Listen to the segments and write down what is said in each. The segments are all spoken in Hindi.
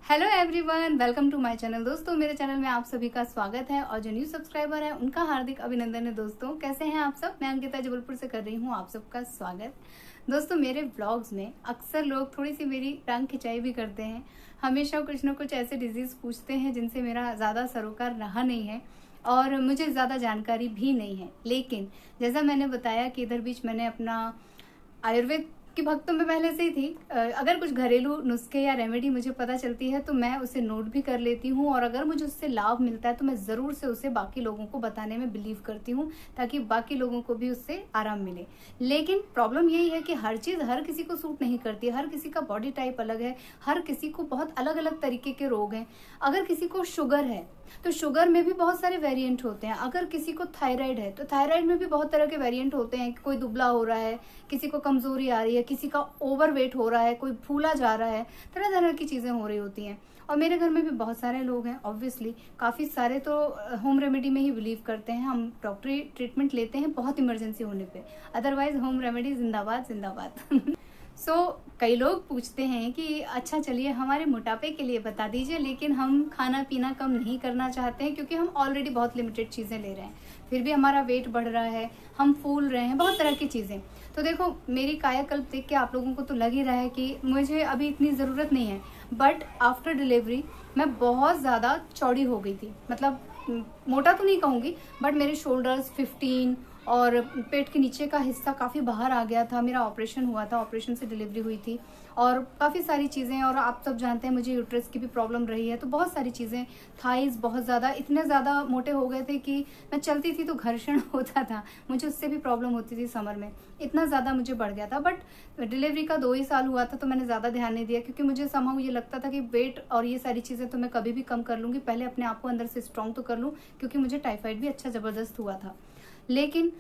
Hello everyone, welcome to my channel. दोस्तों, मेरे चैनल में आप सभी का स्वागत है और जो न्यू सब्सक्राइबर है उनका हार्दिक अभिनंदन है। दोस्तों, कैसे हैं आप सब? मैं अंकिता जबलपुर से कर रही हूँ आप सबका स्वागत। दोस्तों, मेरे व्लॉग्स में अक्सर लोग थोड़ी सी मेरी टांग खिंचाई भी करते हैं। हमेशा कुछ ना कुछ ऐसे डिजीज पूछते हैं जिनसे मेरा ज़्यादा सरोकार रहा नहीं है और मुझे ज़्यादा जानकारी भी नहीं है। लेकिन जैसा मैंने बताया कि इधर बीच मैंने अपना आयुर्वेद की भक्त तो मैं पहले से ही थी। अगर कुछ घरेलू नुस्खे या रेमेडी मुझे पता चलती है तो मैं उसे नोट भी कर लेती हूँ और अगर मुझे उससे लाभ मिलता है तो मैं ज़रूर से उसे बाकी लोगों को बताने में बिलीव करती हूँ ताकि बाकी लोगों को भी उससे आराम मिले। लेकिन प्रॉब्लम यही है कि हर चीज़ हर किसी को सूट नहीं करती। हर किसी का बॉडी टाइप अलग है, हर किसी को बहुत अलग अलग तरीके के रोग हैं। अगर किसी को शुगर है तो शुगर में भी बहुत सारे वेरिएंट होते हैं। अगर किसी को थायराइड है तो थायराइड में भी बहुत तरह के वेरिएंट होते हैं कि कोई दुबला हो रहा है, किसी को कमजोरी आ रही है, किसी का ओवरवेट हो रहा है, कोई फूला जा रहा है, तरह तरह की चीजें हो रही होती हैं। और मेरे घर में भी बहुत सारे लोग हैं। ऑब्वियसली काफी सारे तो होम रेमेडी में ही बिलीव करते हैं। हम डॉक्टरी ट्रीटमेंट लेते हैं बहुत इमरजेंसी होने पे, अदरवाइज होम रेमेडी जिंदाबाद जिंदाबाद। कई लोग पूछते हैं कि अच्छा चलिए हमारे मोटापे के लिए बता दीजिए, लेकिन हम खाना पीना कम नहीं करना चाहते हैं क्योंकि हम ऑलरेडी बहुत लिमिटेड चीज़ें ले रहे हैं, फिर भी हमारा वेट बढ़ रहा है, हम फूल रहे हैं, बहुत तरह की चीज़ें। तो देखो, मेरी कायाकल्प देख के आप लोगों को तो लग ही रहा है कि मुझे अभी इतनी ज़रूरत नहीं है, बट आफ्टर डिलीवरी मैं बहुत ज़्यादा चौड़ी हो गई थी। मतलब मोटा तो नहीं कहूँगी, बट मेरे शोल्डर्स 15 और पेट के नीचे का हिस्सा काफ़ी बाहर आ गया था। मेरा ऑपरेशन हुआ था, ऑपरेशन से डिलीवरी हुई थी और काफ़ी सारी चीज़ें, और आप सब जानते हैं मुझे यूट्रस की भी प्रॉब्लम रही है, तो बहुत सारी चीज़ें, थाइज बहुत ज़्यादा, इतने ज़्यादा मोटे हो गए थे कि मैं चलती थी तो घर्षण होता था। मुझे उससे भी प्रॉब्लम होती थी समर में, इतना ज़्यादा मुझे बढ़ गया था। बट डिलीवरी का 2 ही साल हुआ था तो मैंने ज़्यादा ध्यान नहीं दिया क्योंकि मुझे समहाउ ये लगता था कि वेट और ये सारी चीज़ें तो मैं कभी भी कम कर लूँगी, पहले अपने आप को अंदर से स्ट्रॉन्ग तो कर लूँ, क्योंकि मुझे टाइफाइड भी अच्छा ज़बरदस्त हुआ था। लेकिन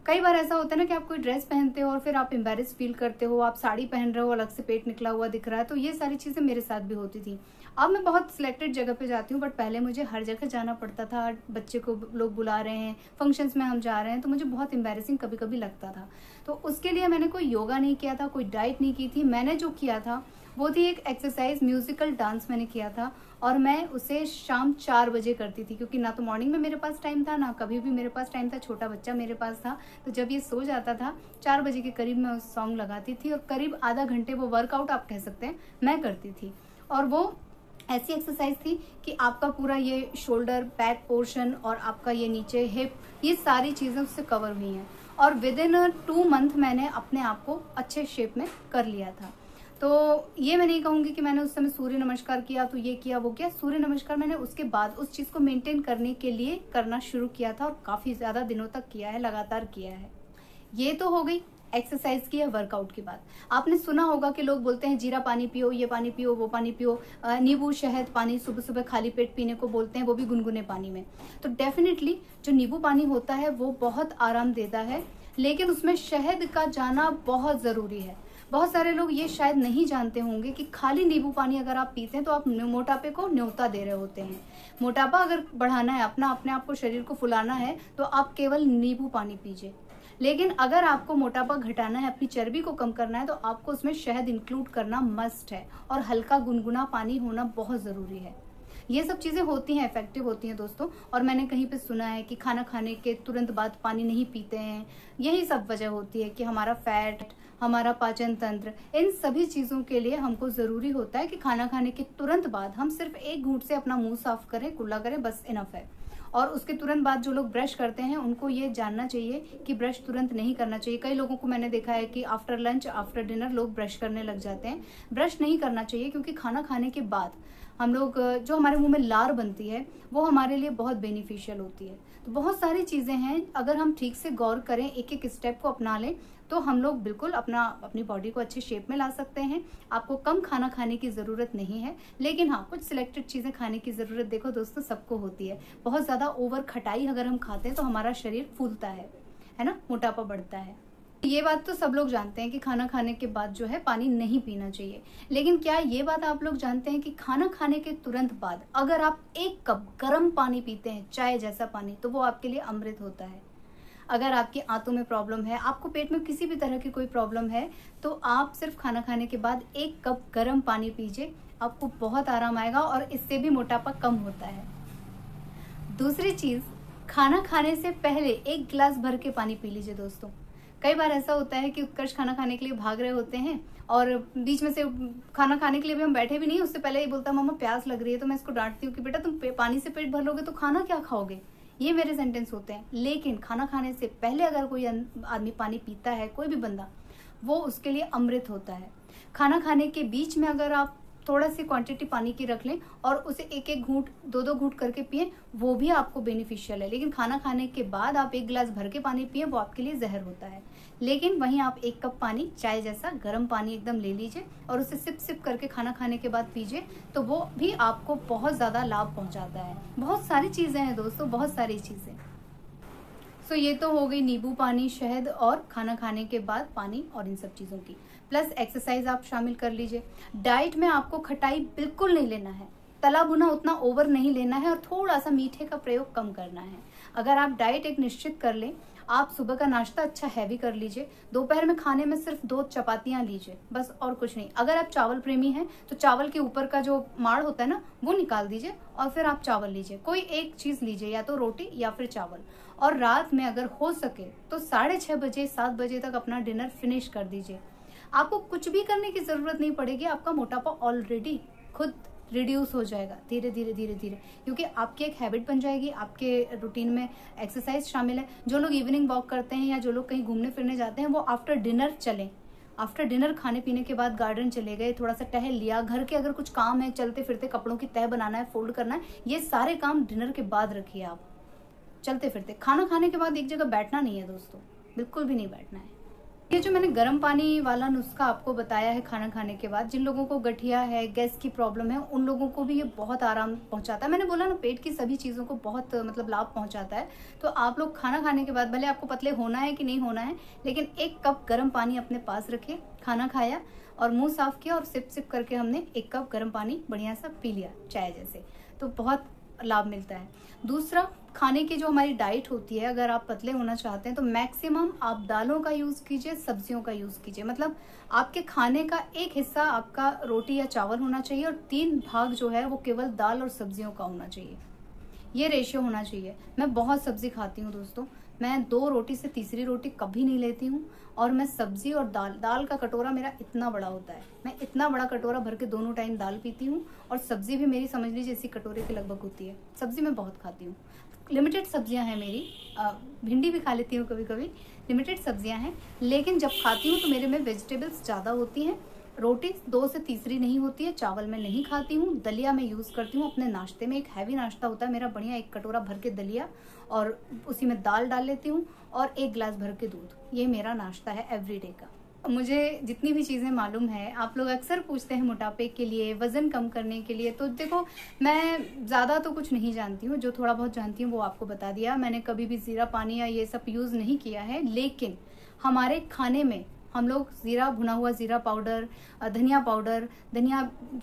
कई बार ऐसा होता है ना कि आप कोई ड्रेस पहनते हो और फिर आप एम्बेरस फील करते हो, आप साड़ी पहन रहे हो, अलग से पेट निकला हुआ दिख रहा है, तो ये सारी चीज़ें मेरे साथ भी होती थी। अब मैं बहुत सिलेक्टेड जगह पे जाती हूँ, बट पहले मुझे हर जगह जाना पड़ता था। बच्चे को लोग बुला रहे हैं, फंक्शंस में हम जा रहे हैं, तो मुझे बहुत एम्बेरसिंग कभी कभी लगता था। तो उसके लिए मैंने कोई योगा नहीं किया था, कोई डाइट नहीं की थी। मैंने जो किया था वो थी एक एक्सरसाइज, म्यूजिकल डांस मैंने किया था और मैं उसे शाम 4 बजे करती थी, क्योंकि ना तो मॉर्निंग में मेरे पास टाइम था, ना कभी भी मेरे पास टाइम था, छोटा बच्चा मेरे पास था। तो जब ये सो जाता था 4 बजे के करीब मैं उस सॉन्ग लगाती थी और करीब आधा घंटे वो वर्कआउट आप कह सकते हैं मैं करती थी। और वो ऐसी एक्सरसाइज थी कि आपका पूरा ये शोल्डर, बैक पोर्शन और आपका ये नीचे हिप, ये सारी चीज़ें उससे कवर हुई हैं और विद इन 2 मंथ मैंने अपने आप को अच्छे शेप में कर लिया था। तो ये मैं नहीं कहूँगी कि मैंने उस समय सूर्य नमस्कार किया तो ये किया वो किया। सूर्य नमस्कार मैंने उसके बाद उस चीज़ को मेंटेन करने के लिए करना शुरू किया था और काफ़ी ज़्यादा दिनों तक किया है, लगातार किया है। ये तो हो गई एक्सरसाइज की या वर्कआउट की बात। आपने सुना होगा कि लोग बोलते हैं जीरा पानी पियो, ये पानी पियो, वो पानी पियो, नींबू शहद पानी सुबह सुबह खाली पेट पीने को बोलते हैं, वो भी गुनगुने पानी में। तो डेफिनेटली जो नींबू पानी होता है वो बहुत आराम देता है, लेकिन उसमें शहद का जाना बहुत ज़रूरी है। बहुत सारे लोग ये शायद नहीं जानते होंगे कि खाली नींबू पानी अगर आप पीते हैं तो आप मोटापे को न्योता दे रहे होते हैं। मोटापा अगर बढ़ाना है, अपने आप को, शरीर को फुलाना है, तो आप केवल नींबू पानी पीजिए। लेकिन अगर आपको मोटापा घटाना है, अपनी चर्बी को कम करना है, तो आपको उसमें शहद इंक्लूड करना मस्ट है और हल्का गुनगुना पानी होना बहुत ज़रूरी है। ये सब चीज़ें होती हैं, इफेक्टिव होती हैं दोस्तों। और मैंने कहीं पे सुना है कि खाना खाने के तुरंत बाद पानी नहीं पीते हैं। यही सब वजह होती है कि हमारा फैट, हमारा पाचन तंत्र, इन सभी चीज़ों के लिए हमको ज़रूरी होता है कि खाना खाने के तुरंत बाद हम सिर्फ 1 घूंट से अपना मुंह साफ करें, कुल्ला करें, बस इनफ है। और उसके तुरंत बाद जो लोग ब्रश करते हैं उनको ये जानना चाहिए कि ब्रश तुरंत नहीं करना चाहिए। कई लोगों को मैंने देखा है कि आफ्टर लंच, आफ्टर डिनर लोग ब्रश करने लग जाते हैं। ब्रश नहीं करना चाहिए क्योंकि खाना खाने के बाद हम लोग, जो हमारे मुंह में लार बनती है, वो हमारे लिए बहुत बेनिफिशियल होती है। तो बहुत सारी चीज़ें हैं, अगर हम ठीक से गौर करें, एक एक स्टेप को अपना लें, तो हम लोग बिल्कुल अपनी बॉडी को अच्छे शेप में ला सकते हैं। आपको कम खाना खाने की ज़रूरत नहीं है, लेकिन हाँ, कुछ सिलेक्टेड चीज़ें खाने की ज़रूरत देखो दोस्तों सबको होती है। बहुत ज़्यादा ओवर खटाई अगर हम खाते हैं तो हमारा शरीर फूलता है ना, मोटापा बढ़ता है। ये बात तो सब लोग जानते हैं कि खाना खाने के बाद जो है पानी नहीं पीना चाहिए। लेकिन क्या ये बात आप लोग जानते हैं कि खाना खाने के तुरंत बाद अगर आप 1 कप गर्म पानी पीते हैं, चाय जैसा पानी, तो वो आपके लिए अमृत होता है। अगर आपकी आंतों में प्रॉब्लम है, आपको पेट में किसी भी तरह की कोई प्रॉब्लम है, तो आप सिर्फ खाना खाने के बाद 1 कप गर्म पानी पीजिए, आपको बहुत आराम आएगा और इससे भी मोटापा कम होता है। दूसरी चीज, खाना खाने से पहले 1 गिलास भर के पानी पी लीजिए दोस्तों। कई बार ऐसा होता है कि उत्कर्ष खाना खाने के लिए भाग रहे होते हैं और बीच में से खाना खाने के लिए भी हम बैठे भी नहीं, उससे पहले ही बोलता है मम्मा प्यास लग रही है, तो मैं इसको डांटती हूँ कि बेटा तुम पानी से पेट भर लोगे तो खाना क्या खाओगे। ये मेरे सेंटेंस होते हैं। लेकिन खाना खाने से पहले अगर कोई आदमी पानी पीता है, कोई भी बंदा, वो उसके लिए अमृत होता है। खाना खाने के बीच में अगर आप थोड़ा सी क्वांटिटी पानी की रख लें और उसे 1-1 घूंट 2-2 घूंट करके पिए, वो भी आपको बेनिफिशियल है। लेकिन खाना खाने के बाद आप 1 गिलास भर के पानी पिए, वो आपके लिए जहर होता है। लेकिन वहीं आप 1 कप पानी, चाय जैसा गर्म पानी एकदम ले लीजिए और उसे सिप सिप करके खाना खाने के बाद पीजिए, तो वो भी आपको बहुत ज़्यादा लाभ पहुंचाता है। बहुत सारी चीज़ें हैं दोस्तों, बहुत सारी चीज़ें। सो ये तो हो गई नींबू पानी, शहद और खाना खाने के बाद पानी और इन सब चीज़ों की। प्लस एक्सरसाइज आप शामिल कर लीजिए। डाइट में आपको खटाई बिल्कुल नहीं लेना है, तला भुना उतना ओवर नहीं लेना है और थोड़ा सा मीठे का प्रयोग कम करना है। अगर आप डाइट एक निश्चित कर लें, आप सुबह का नाश्ता अच्छा हैवी कर लीजिए, दोपहर में खाने में सिर्फ 2 चपातियां लीजिए, बस और कुछ नहीं। अगर आप चावल प्रेमी हैं तो चावल के ऊपर का जो माड़ होता है ना, वो निकाल दीजिए और फिर आप चावल लीजिए। कोई एक चीज लीजिए, या तो रोटी या फिर चावल। और रात में अगर हो सके तो 6:30 बजे 7 बजे तक अपना डिनर फिनिश कर दीजिए। आपको कुछ भी करने की जरूरत नहीं पड़ेगी, आपका मोटापा ऑलरेडी खुद रिड्यूस हो जाएगा धीरे धीरे धीरे धीरे, क्योंकि आपकी एक हैबिट बन जाएगी। आपके रूटीन में एक्सरसाइज शामिल है। जो लोग इवनिंग वॉक करते हैं या जो लोग कहीं घूमने फिरने जाते हैं, वो आफ्टर डिनर चलें। आफ्टर डिनर खाने पीने के बाद गार्डन चले गए, थोड़ा सा टहल लिया। घर के अगर कुछ काम है, चलते फिरते कपड़ों की तह बनाना है, फोल्ड करना है, ये सारे काम डिनर के बाद रखिए आप। चलते फिरते खाना खाने के बाद एक जगह बैठना नहीं है दोस्तों, बिल्कुल भी नहीं बैठना है। ये जो मैंने गर्म पानी वाला नुस्खा आपको बताया है खाना खाने के बाद, जिन लोगों को गठिया है, गैस की प्रॉब्लम है, उन लोगों को भी ये बहुत आराम पहुंचाता है। मैंने बोला ना, पेट की सभी चीज़ों को बहुत लाभ पहुंचाता है। तो आप लोग खाना खाने के बाद, भले आपको पतले होना है कि नहीं होना है, लेकिन 1 कप गर्म पानी अपने पास रखिए। खाना खाया और मुंह साफ किया और सिप सिप करके हमने 1 कप गर्म पानी बढ़िया सा पी लिया चाय जैसे, तो बहुत लाभ मिलता है। दूसरा, खाने की जो हमारी डाइट होती है, अगर आप पतले होना चाहते हैं तो मैक्सिमम आप दालों का यूज़ कीजिए, सब्जियों का यूज़ कीजिए। मतलब आपके खाने का 1 हिस्सा आपका रोटी या चावल होना चाहिए और 3 भाग जो है वो केवल दाल और सब्जियों का होना चाहिए। ये रेशियो होना चाहिए। मैं बहुत सब्जी खाती हूँ दोस्तों, मैं 2 रोटी से तीसरी रोटी कभी नहीं लेती हूँ। और मैं सब्जी और दाल का कटोरा मेरा इतना बड़ा होता है, मैं इतना बड़ा कटोरा भर के दोनों टाइम दाल पीती हूँ। और सब्जी भी मेरी समझ लीजिए इसी कटोरे के लगभग होती है। सब्जी मैं बहुत खाती हूँ। लिमिटेड सब्जियां हैं मेरी, भिंडी भी खा लेती हूँ कभी कभी, लिमिटेड सब्जियां हैं। लेकिन जब खाती हूँ तो मेरे में वेजिटेबल्स ज़्यादा होती हैं। रोटी 2 से तीसरी नहीं होती है। चावल मैं नहीं खाती हूँ। दलिया मैं यूज़ करती हूँ अपने नाश्ते में। एक हैवी नाश्ता होता है मेरा बढ़िया, 1 कटोरा भर के दलिया और उसी में दाल डाल लेती हूँ और 1 गिलास भर के दूध। ये मेरा नाश्ता है एवरीडे का। मुझे जितनी भी चीज़ें मालूम है, आप लोग अक्सर पूछते हैं मोटापे के लिए, वज़न कम करने के लिए, तो देखो मैं ज़्यादा तो कुछ नहीं जानती हूँ। जो थोड़ा बहुत जानती हूँ वो आपको बता दिया। मैंने कभी भी ज़ीरा पानी या ये सब यूज़ नहीं किया है। लेकिन हमारे खाने में हम लोग ज़ीरा, भुना हुआ ज़ीरा पाउडर, धनिया पाउडर,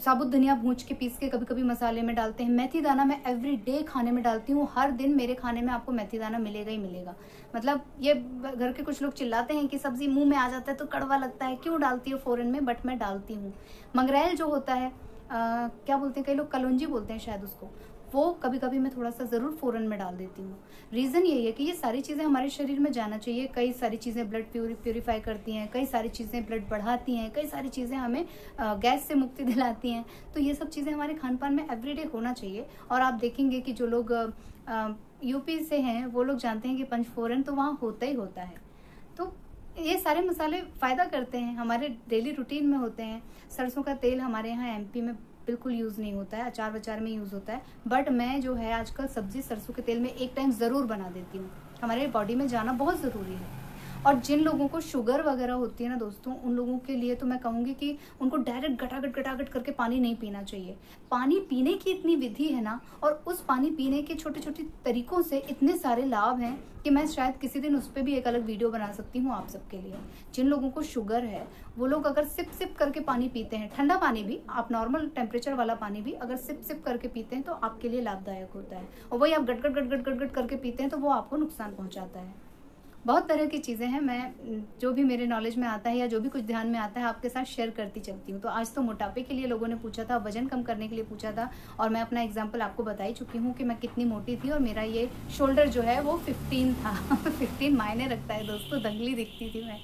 साबुत धनिया भूंज के पीस के कभी कभी मसाले में डालते हैं। मेथी दाना मैं एवरीडे खाने में डालती हूँ। हर दिन मेरे खाने में आपको मेथी दाना मिलेगा ही मिलेगा। मतलब ये घर के कुछ लोग चिल्लाते हैं कि सब्जी मुंह में आ जाता है तो कड़वा लगता है, क्यों डालती हो फ़ौरन में, बट मैं डालती हूँ। मंगरेल जो होता है, क्या बोलते हैं, कई लोग कलौंजी बोलते हैं शायद उसको, वो कभी कभी मैं थोड़ा सा ज़रूर फ़ौरन में डाल देती हूँ। रीज़न यही है कि ये सारी चीज़ें हमारे शरीर में जाना चाहिए। कई सारी चीज़ें ब्लड प्यूरिफाई करती हैं, कई सारी चीज़ें ब्लड बढ़ाती हैं, कई सारी चीज़ें हमें गैस से मुक्ति दिलाती हैं। तो ये सब चीज़ें हमारे खान पान में एवरीडे होना चाहिए। और आप देखेंगे कि जो लोग यूपी से हैं वो लोग जानते हैं कि पंचफोरन तो वहाँ होता ही होता है। तो ये सारे मसाले फ़ायदा करते हैं, हमारे डेली रूटीन में होते हैं। सरसों का तेल हमारे यहाँ एमपी में बिल्कुल यूज़ नहीं होता है, अचार वचार में यूज़ होता है। बट मैं जो है आजकल सब्जी सरसों के तेल में एक टाइम ज़रूर बना देती हूँ। हमारे बॉडी में जाना बहुत ज़रूरी है। और जिन लोगों को शुगर वगैरह होती है ना दोस्तों, उन लोगों के लिए तो मैं कहूँगी कि उनको डायरेक्ट गटागट करके पानी नहीं पीना चाहिए। पानी पीने की इतनी विधि है ना, और उस पानी पीने के छोटे छोटे तरीकों से इतने सारे लाभ हैं कि मैं शायद किसी दिन उस पर भी एक अलग वीडियो बना सकती हूँ आप सबके लिए। जिन लोगों को शुगर है वो लोग अगर सिप सिप करके पानी पीते हैं, ठंडा पानी भी, आप नॉर्मल टेम्परेचर वाला पानी भी अगर सिप सिप करके पीते हैं तो आपके लिए लाभदायक होता है। और वही आप गट गट करके पीते हैं तो वो आपको नुकसान पहुँचाता है। बहुत तरह की चीज़ें हैं, मैं जो भी मेरे नॉलेज में आता है या जो भी कुछ ध्यान में आता है आपके साथ शेयर करती चलती हूँ। तो आज तो मोटापे के लिए लोगों ने पूछा था, वजन कम करने के लिए पूछा था, और मैं अपना एग्जाम्पल आपको बता ही चुकी हूँ कि मैं कितनी मोटी थी और मेरा ये शोल्डर जो है वो 15 था 15 मायने रखता है दोस्तों, दंगली दिखती थी मैं।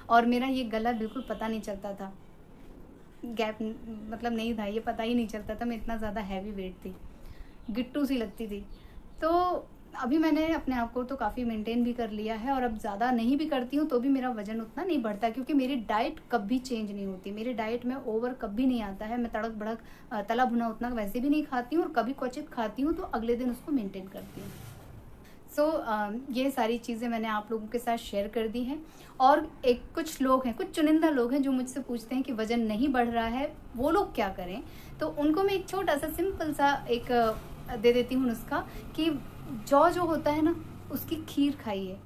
और मेरा ये गला बिल्कुल पता नहीं चलता था, गैप मतलब नहीं था, ये पता ही नहीं चलता था, मैं इतना ज़्यादा हैवी वेट थी, गिट्टू सी लगती थी। तो अभी मैंने अपने आप को तो काफ़ी मेंटेन भी कर लिया है, और अब ज़्यादा नहीं भी करती हूँ तो भी मेरा वजन उतना नहीं बढ़ता, क्योंकि मेरी डाइट कभी चेंज नहीं होती। मेरी डाइट में ओवर कभी नहीं आता है। मैं तड़क भड़क तला भुना उतना वैसे भी नहीं खाती हूँ, और कभी क्वचित खाती हूँ तो अगले दिन उसको मेंटेन करती हूँ। ये सारी चीज़ें मैंने आप लोगों के साथ शेयर कर दी हैं। और एक कुछ लोग हैं, कुछ चुनिंदा लोग हैं जो मुझसे पूछते हैं कि वजन नहीं बढ़ रहा है, वो लोग क्या करें। तो उनको मैं एक छोटा सा सिंपल सा एक दे देती हूँ नुस्खा कि जौ जो होता है ना, उसकी खीर खाइए,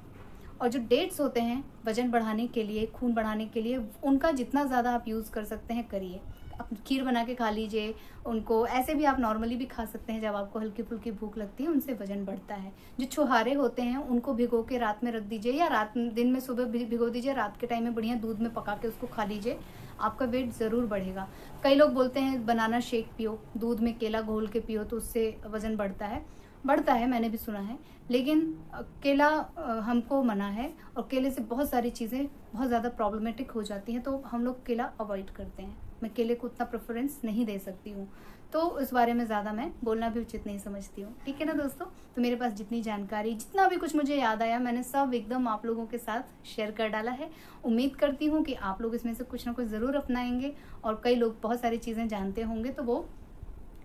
और जो डेट्स होते हैं वजन बढ़ाने के लिए, खून बढ़ाने के लिए, उनका जितना ज़्यादा आप यूज़ कर सकते हैं करिए। आप खीर बना के खा लीजिए उनको, ऐसे भी आप नॉर्मली भी खा सकते हैं जब आपको हल्की फुल्की भूख लगती है, उनसे वजन बढ़ता है। जो छुहारे होते हैं उनको भिगो के रात में रख दीजिए, या दिन में सुबह भिगो दीजिए, रात के टाइम में बढ़िया दूध में पका के उसको खा लीजिए, आपका वेट ज़रूर बढ़ेगा। कई लोग बोलते हैं बनाना शेक पियो, दूध में केला घोल के पियो तो उससे वजन बढ़ता है, मैंने भी सुना है, लेकिन केला हमको मना है, और केले से बहुत सारी चीज़ें बहुत ज़्यादा प्रॉब्लमेटिक हो जाती हैं, तो हम लोग केला अवॉइड करते हैं। मैं केले को उतना प्रेफरेंस नहीं दे सकती हूँ, तो इस बारे में ज़्यादा मैं बोलना भी उचित नहीं समझती हूँ। ठीक है ना दोस्तों। तो मेरे पास जितनी जानकारी, जितना भी कुछ मुझे याद आया, मैंने सब एकदम आप लोगों के साथ शेयर कर डाला है। उम्मीद करती हूँ कि आप लोग इसमें से कुछ ना कुछ ज़रूर अपनाएंगे, और कई लोग बहुत सारी चीज़ें जानते होंगे तो वो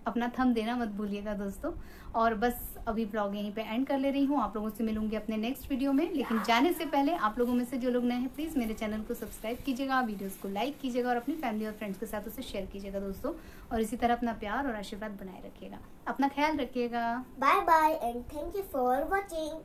अपना थंब देना मत भूलिएगा दोस्तों। और बस अभी ब्लॉग यहीं पे एंड कर ले रही हूँ। आप लोगों से मिलूंगी अपने नेक्स्ट वीडियो में, लेकिन जाने से पहले आप लोगों में से जो लोग नए हैं प्लीज़ मेरे चैनल को सब्सक्राइब कीजिएगा, वीडियोस को लाइक कीजिएगा, और अपनी फैमिली और फ्रेंड्स के साथ उसे शेयर कीजिएगा दोस्तों। और इसी तरह अपना प्यार और आशीर्वाद बनाए रखिएगा। अपना ख्याल रखिएगा। Bye bye and thank you for watching.